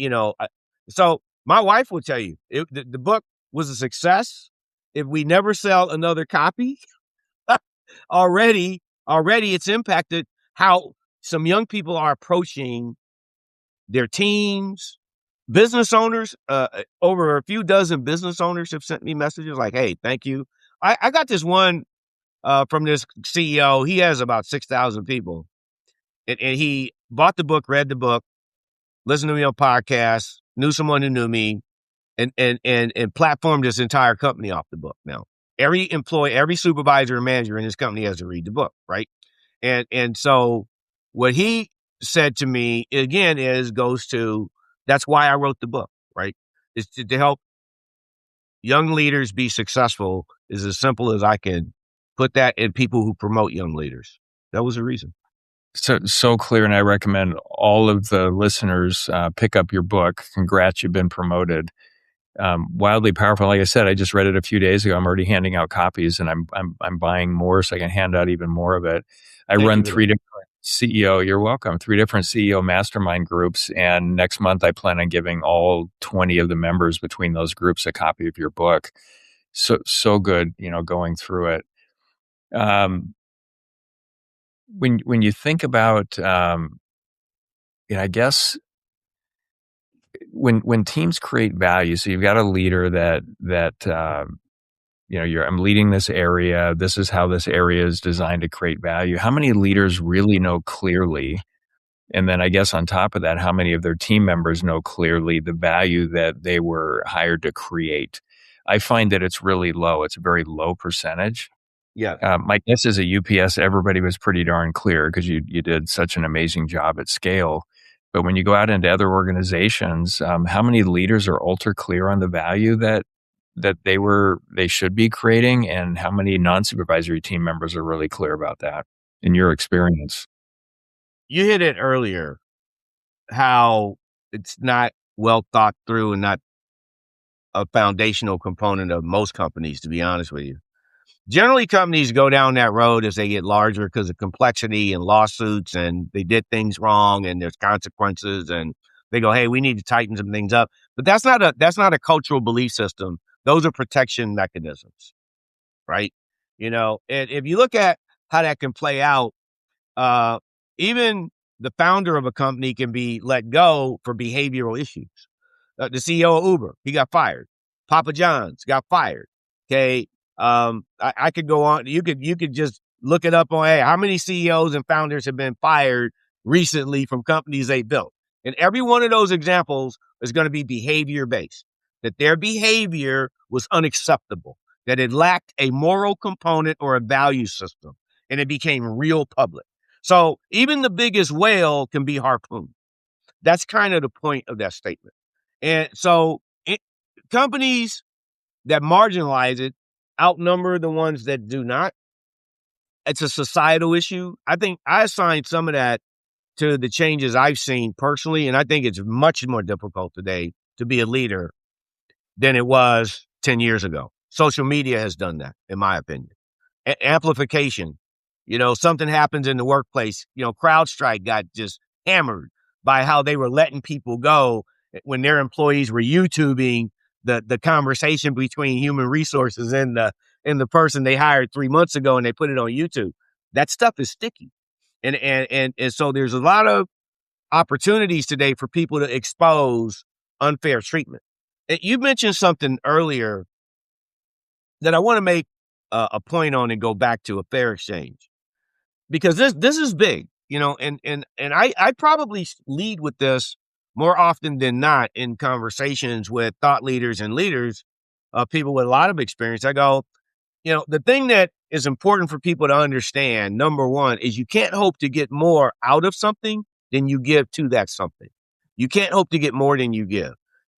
so my wife will tell you the book was a success. If we never sell another copy, already it's impacted how some young people are approaching their teams. Business owners, over a few dozen business owners have sent me messages like, hey, thank you. I got this one from this CEO. He has about 6,000 people. And he bought the book, read the book, listened to me on podcasts, knew someone who knew me, and platformed his entire company off the book. Now, every employee, every supervisor and manager in his company has to read the book, right? And so what he said to me again goes to, that's why I wrote the book, right? It's to help young leaders be successful, is as simple as I can put that in people who promote young leaders. That was the reason. So clear, and I recommend all of the listeners pick up your book. Congrats, you've been promoted. Wildly powerful. Like I said, I just read it a few days ago. I'm already handing out copies, and I'm buying more so I can hand out even more of it. I Thank run you. three different CEO. You're welcome. 3 different CEO mastermind groups, and next month I plan on giving all 20 of the members between those groups a copy of your book. So good, going through it. When you think about, I guess when teams create value, so you've got a leader that I'm leading this area. This is how this area is designed to create value. How many leaders really know clearly? And then I guess on top of that, how many of their team members know clearly the value that they were hired to create? I find that it's really low. It's a very low percentage. Yeah. My guess is at UPS, everybody was pretty darn clear because you did such an amazing job at scale. But when you go out into other organizations, how many leaders are ultra clear on the value that they should be creating, and how many non-supervisory team members are really clear about that in your experience? You hit it earlier, how it's not well thought through and not a foundational component of most companies, to be honest with you. Generally, companies go down that road as they get larger because of complexity and lawsuits, and they did things wrong and there's consequences, and they go, hey, we need to tighten some things up. But that's not a cultural belief system. Those are protection mechanisms, right? And if you look at how that can play out, even the founder of a company can be let go for behavioral issues. The CEO of Uber, he got fired. Papa John's got fired. Okay. I could go on. You could just look it up on, hey, how many CEOs and founders have been fired recently from companies they built? And every one of those examples is going to be behavior based, that their behavior was unacceptable, that it lacked a moral component or a value system, and it became real public. So even the biggest whale can be harpooned. That's kind of the point of that statement. And so companies that marginalize it outnumber the ones that do not. It's a societal issue. I think I assign some of that to the changes I've seen personally, and I think it's much more difficult today to be a leader than it was 10 years ago. Social media has done that, in my opinion. Amplification. Something happens in the workplace. CrowdStrike got just hammered by how they were letting people go when their employees were YouTubing the conversation between human resources and the person they hired 3 months ago, and they put it on YouTube. That stuff is sticky. And so there's a lot of opportunities today for people to expose unfair treatment. You mentioned something earlier that I want to make a point on and go back to a fair exchange, because this is big, and I probably lead with this more often than not in conversations with thought leaders and leaders, people with a lot of experience. I go, the thing that is important for people to understand, number one, is you can't hope to get more out of something than you give to that something. You can't hope to get more than you give.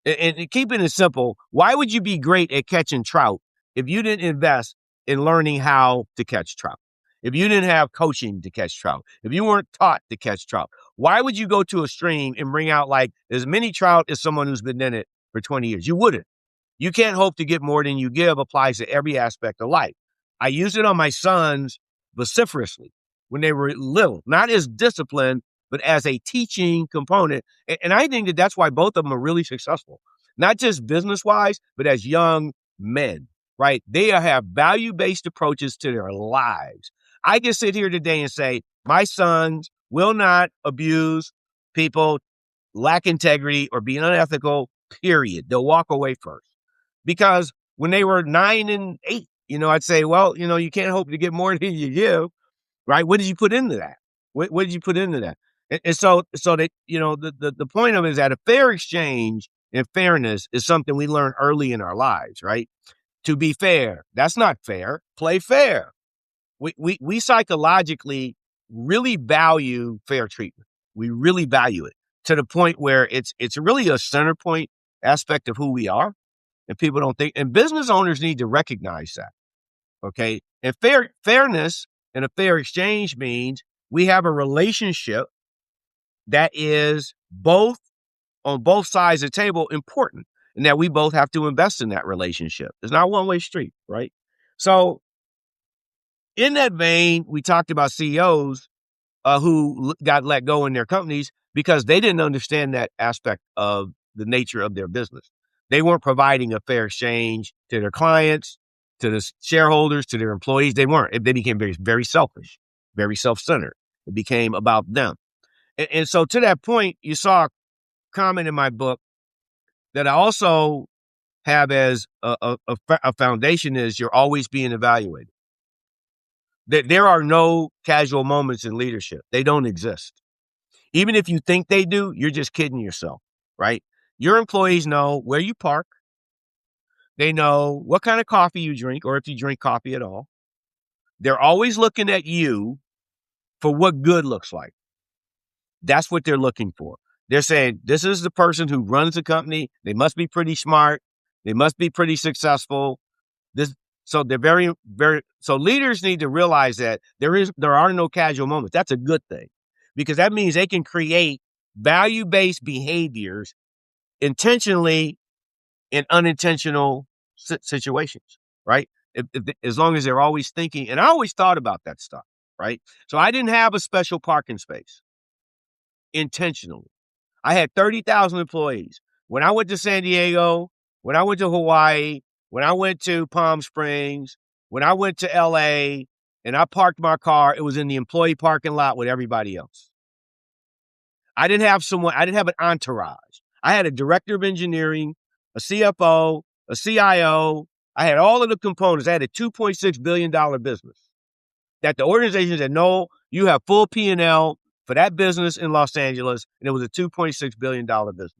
And keeping it simple, why would you be great at catching trout if you didn't invest in learning how to catch trout? If you didn't have coaching to catch trout, if you weren't taught to catch trout, why would you go to a stream and bring out like as many trout as someone who's been in it for 20 years? You wouldn't. You can't hope to get more than you give applies to every aspect of life. I use it on my sons vociferously when they were little, not as discipline, but as a teaching component. And I think that that's why both of them are really successful, not just business wise, but as young men, right? They have value-based approaches to their lives. I can sit here today and say, my sons will not abuse people, lack integrity, or be unethical, period. They'll walk away first. Because when they were 9 and 8, I'd say, well, you can't hope to get more than you give, right? What did you put into that? What did you put into that? And so that, the point of it is that a fair exchange and fairness is something we learn early in our lives, right? To be fair. That's not fair. Play fair. We psychologically really value fair treatment. We really value it to the point where it's really a center point aspect of who we are. And people don't think, and business owners need to recognize that. Okay. And fairness and a fair exchange means we have a relationship that is both on both sides of the table important, and that we both have to invest in that relationship. It's not a one-way street, right? So in that vein, we talked about CEOs who got let go in their companies because they didn't understand that aspect of the nature of their business. They weren't providing a fair exchange to their clients, to the shareholders, to their employees. They weren't. They became very, very selfish, very self-centered. It became about them. And so to that point, you saw a comment in my book that I also have as a foundation is you're always being evaluated. There are no casual moments in leadership. They don't exist. Even if you think they do, you're just kidding yourself, right? Your employees know where you park. They know what kind of coffee you drink, or if you drink coffee at all. They're always looking at you for what good looks like. That's what they're looking for. They're saying, this is the person who runs the company. They must be pretty smart. They must be pretty successful. So they're very, very, so leaders need to realize that there are no casual moments. That's a good thing, because that means they can create value-based behaviors intentionally in unintentional situations, right? As long as they're always thinking, and I always thought about that stuff, right? So I didn't have a special parking space intentionally. I had 30,000 employees. When I went to San Diego, when I went to Hawaii, when I went to Palm Springs, when I went to LA, and I parked my car, it was in the employee parking lot with everybody else. I didn't have an entourage. I had a director of engineering, a CFO, a CIO. I had all of the components. I had a $2.6 billion business that the organization said, no, you have full P&L for that business in Los Angeles. And it was a $2.6 billion business.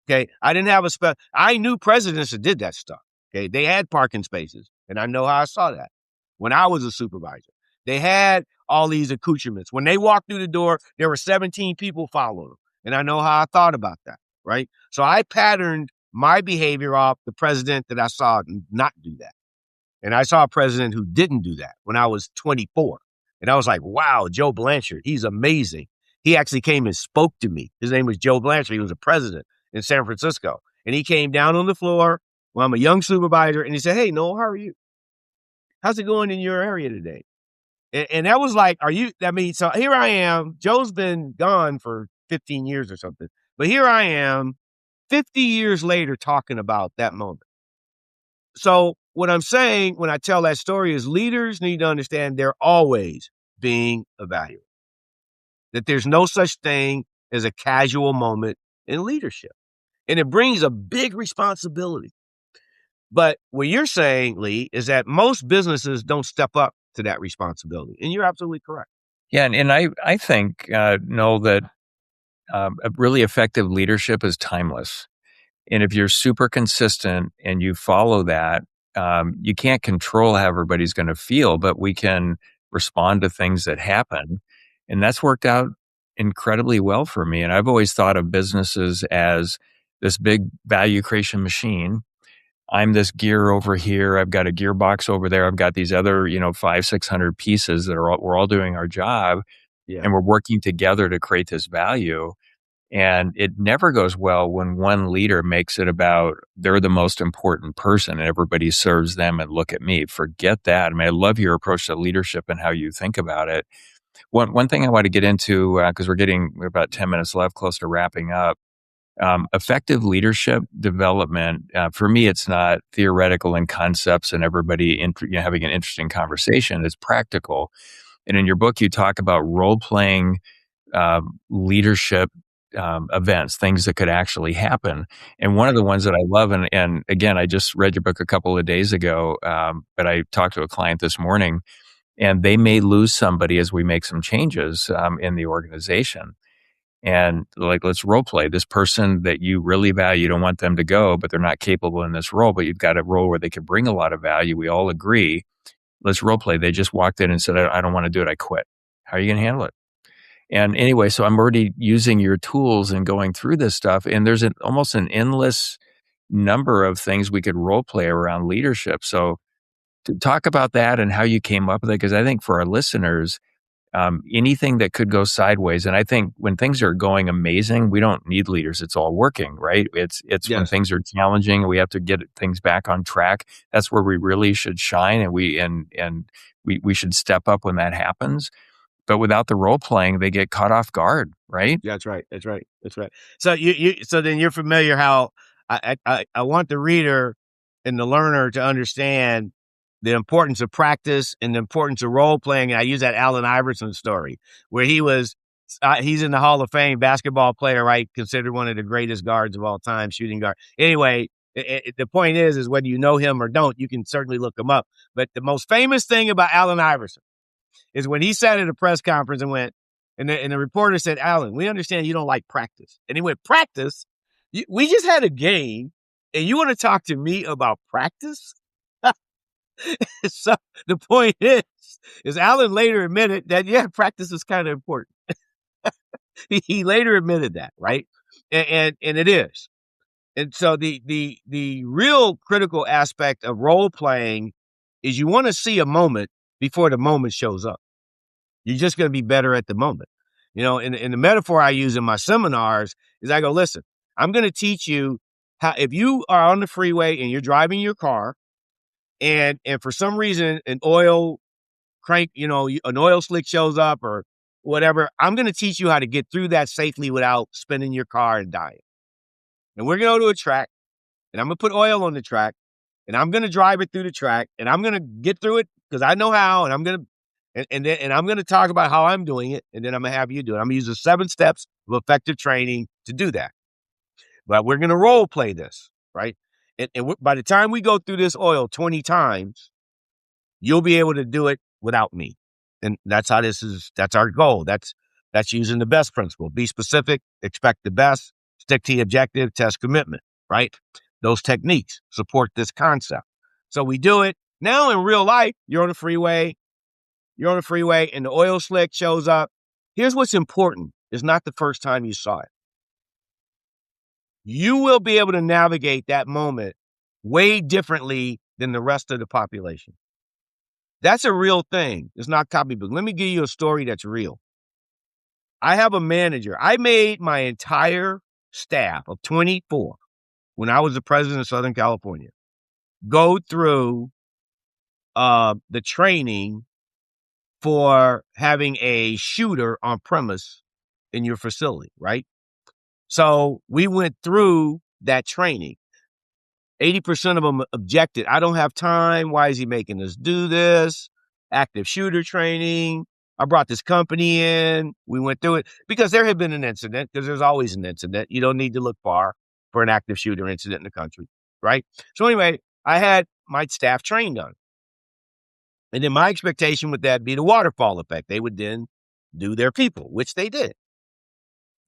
Okay. I didn't have I knew presidents that did that stuff. Okay. They had parking spaces, and I know how I saw that when I was a supervisor. They had all these accoutrements. When they walked through the door, there were 17 people following them. And I know how I thought about that. Right. So I patterned my behavior off the president that I saw not do that. And I saw a president who didn't do that when I was 24. And I was like, wow, Joe Blanchard, he's amazing. He actually came and spoke to me. His name was Joe Blanchard. He was a president in San Francisco. And he came down on the floor while I'm a young supervisor. And he said, hey, Noel, how are you? How's it going in your area today? And that was like, so here I am. Joe's been gone for 15 years or something. But here I am 50 years later talking about that moment. So what I'm saying when I tell that story is leaders need to understand they're always being evaluated, that there's no such thing as a casual moment in leadership. And it brings a big responsibility. But what you're saying, Lee, is that most businesses don't step up to that responsibility. And you're absolutely correct. Yeah. And I think, Noel, that a really effective leadership is timeless. And if you're super consistent and you follow that, you can't control how everybody's going to feel, but we can respond to things that happen. And that's worked out incredibly well for me. And I've always thought of businesses as this big value creation machine. I'm this gear over here. I've got a gearbox over there. I've got these other, 500-600 pieces that we're all doing our job, Yeah. and we're working together to create this value. And it never goes well when one leader makes it about they're the most important person and everybody serves them and look at me. Forget that. I mean, I love your approach to leadership and how you think about it. One thing I want to get into, because we're about 10 minutes left, close to wrapping up. Effective leadership development, for me, it's not theoretical in concepts and everybody having an interesting conversation. It's practical. And in your book, you talk about role-playing leadership events, things that could actually happen. And one of the ones that I love, and again, I just read your book a couple of days ago, but I talked to a client this morning, and they may lose somebody as we make some changes in the organization. And like, let's role play this person that you really value. You don't want them to go, but they're not capable in this role, but you've got a role where they could bring a lot of value. We all agree. Let's role play. They just walked in and said, I don't want to do it. I quit. How are you going to handle it? And anyway, so I'm already using your tools and going through this stuff. And there's almost an endless number of things we could role play around leadership. So to talk about that and how you came up with it, because I think for our listeners, anything that could go sideways. And I think when things are going amazing, we don't need leaders. It's all working, right? It's when Yes. things are challenging, we have to get things back on track. That's where we really should shine, and we should step up when that happens. But without the role playing, they get caught off guard, right? Yeah, that's right. That's right. That's right. So so then you're familiar how I want the reader and the learner to understand the importance of practice and the importance of role playing. And I use that Allen Iverson story where he's in the Hall of Fame, basketball player, right? Considered one of the greatest guards of all time, shooting guard. Anyway, the point is whether you know him or don't, you can certainly look him up. But the most famous thing about Allen Iverson is when he sat at a press conference and went, and the reporter said, Allen, we understand you don't like practice. And he went, practice? We just had a game, and you want to talk to me about practice? So the point is Allen later admitted that, yeah, practice is kind of important. He later admitted that, right? And it is. And so the real critical aspect of role playing is you want to see a moment before the moment shows up. You're just going to be better at the moment. In the metaphor I use in my seminars is I go, listen, I'm going to teach you how, if you are on the freeway and you're driving your car and for some reason an oil crank, an oil slick shows up or whatever, I'm going to teach you how to get through that safely without spinning your car and dying. And we're going to go to a track and I'm going to put oil on the track and I'm going to drive it through the track and I'm going to get through it because I know how, and I'm going to and I'm going to talk about how I'm doing it, and then I'm going to have you do it. I'm going to use the 7 steps of effective training to do that. But we're going to role play this, right? And by the time we go through this oil 20 times, you'll be able to do it without me. And that's our goal. That's using the BEST principle. Be specific, expect the best, stick to the objective, test commitment, right? Those techniques support this concept. So we do it. Now in real life, you're on the freeway and the oil slick shows up. Here's what's important. It's not the first time you saw it. You will be able to navigate that moment way differently than the rest of the population. That's a real thing. It's not copybook. Let me give you a story that's real. I have a manager. I made my entire staff of 24 when I was the president of Southern California go through the training for having a shooter on premise in your facility, right? So we went through that training. 80% of them objected. I don't have time. Why is he making us do this? Active shooter training. I brought this company in. We went through it because there had been an incident, because there's always an incident. You don't need to look far for an active shooter incident in the country, right? So anyway, I had my staff trained on it. And then my expectation would that be the waterfall effect. They would then do their people, which they did.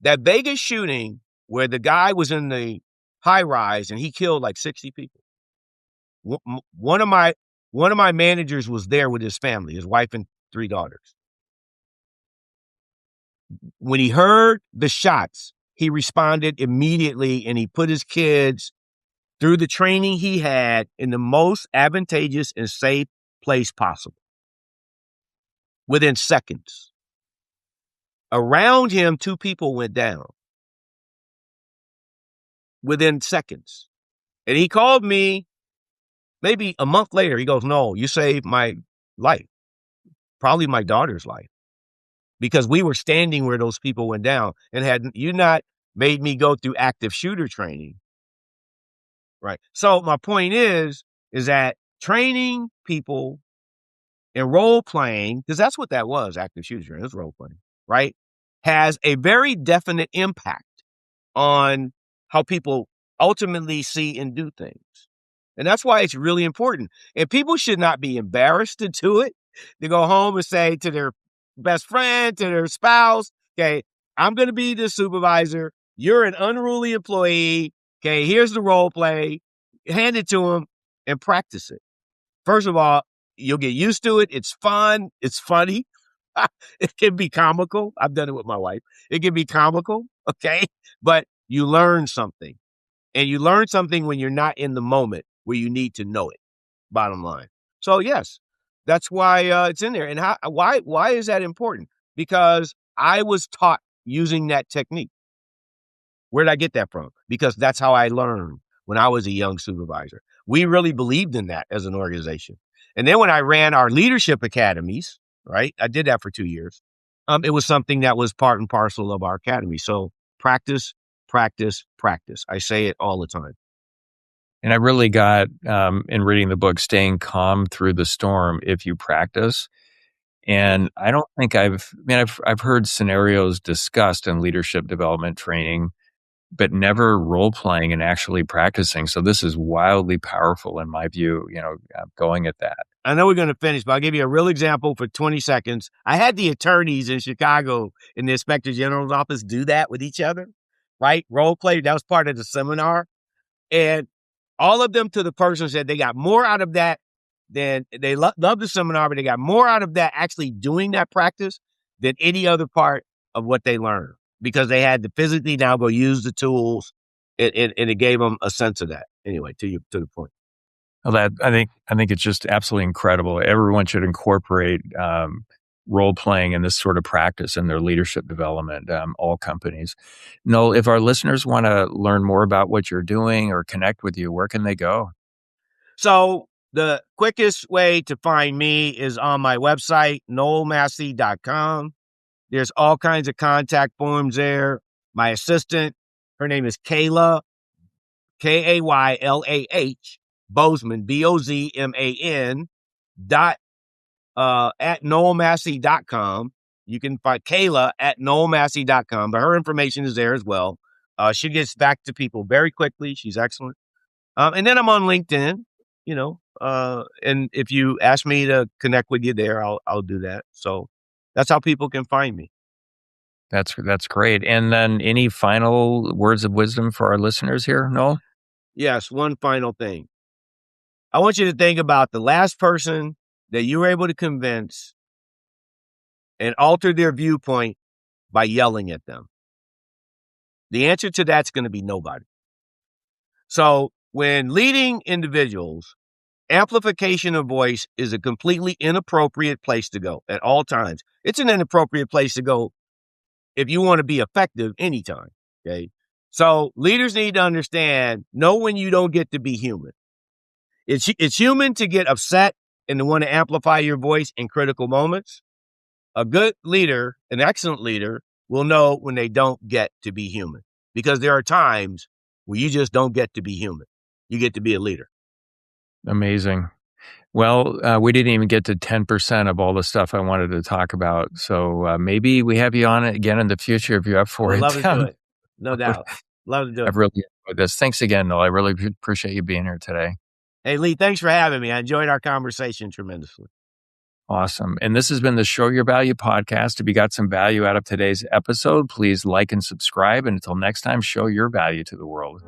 That Vegas shooting where the guy was in the high rise and he killed like 60 people. One of my managers was there with his family, his wife and 3 daughters. When he heard the shots, he responded immediately and he put his kids through the training he had in the most advantageous and safe place possible. Within seconds. Around him, 2 people went down. Within seconds. And he called me maybe a month later. He goes, "No, you saved my life. Probably my daughter's life. Because we were standing where those people went down. And had you not made me go through active shooter training." Right. So my point is that training people and role playing, because that's what that was, active shooter training, it was role playing, right? Has a very definite impact on how people ultimately see and do things. And that's why it's really important. And people should not be embarrassed to do it. They go home and say to their best friend, to their spouse, okay, I'm going to be the supervisor. You're an unruly employee. Okay, here's the role play. Hand it to them and practice it. First of all, you'll get used to it. It's fun. It's funny. It can be comical. I've done it with my wife. It can be comical, okay? But you learn something. And you learn something when you're not in the moment where you need to know it, bottom line. So, yes, that's why it's in there. And why is that important? Because I was taught using that technique. Where did I get that from? Because that's how I learned when I was a young supervisor. We really believed in that as an organization. And then when I ran our leadership academies, right, I did that for 2 years. It was something that was part and parcel of our academy. So practice, practice, practice. I say it all the time. And I really got, in reading the book, staying calm through the storm if you practice. And I don't think I've heard scenarios discussed in leadership development training, but never role playing and actually practicing. So this is wildly powerful in my view, going at that. I know we're going to finish, but I'll give you a real example for 20 seconds. I had the attorneys in Chicago in the Inspector General's office do that with each other, right? Role play. That was part of the seminar. And all of them to the person said they got more out of that than they loved the seminar, but they got more out of that actually doing that practice than any other part of what they learned, because they had to physically now go use the tools, and it gave them a sense of that. Anyway, to the point. Well, that I think it's just absolutely incredible. Everyone should incorporate role playing in this sort of practice in their leadership development. All companies. Noel, if our listeners want to learn more about what you're doing or connect with you, where can they go? So the quickest way to find me is on my website, noelmassie.com. There's all kinds of contact forms there. My assistant, her name is Kayla, Kaylah, Bozeman, Bozman, at noelmassie.com. You can find Kayla at noelmassie.com, but her information is there as well. She gets back to people very quickly. She's excellent. And then I'm on LinkedIn, and if you ask me to connect with you there, I'll do that. So that's how people can find me. That's great. And then any final words of wisdom for our listeners here, Noel? Yes, one final thing. I want you to think about the last person that you were able to convince and alter their viewpoint by yelling at them. The answer to that's going to be nobody. So when leading individuals, amplification of voice is a completely inappropriate place to go at all times. It's an inappropriate place to go if you want to be effective anytime. Okay. So leaders need to understand, know when you don't get to be human. It's human to get upset and to want to amplify your voice in critical moments. A good leader, an excellent leader, will know when they don't get to be human, because there are times where you just don't get to be human. You get to be a leader. Amazing. Well, we didn't even get to 10% of all the stuff I wanted to talk about. So maybe we have you on it again in the future if you're up for We'd it. love to do it. No doubt. Love to do it. I've really enjoyed this. Thanks again, Noel. I really appreciate you being here today. Hey, Lee, thanks for having me. I enjoyed our conversation tremendously. Awesome. And this has been the Show Your Value podcast. If you got some value out of today's episode, please like and subscribe. And until next time, show your value to the world.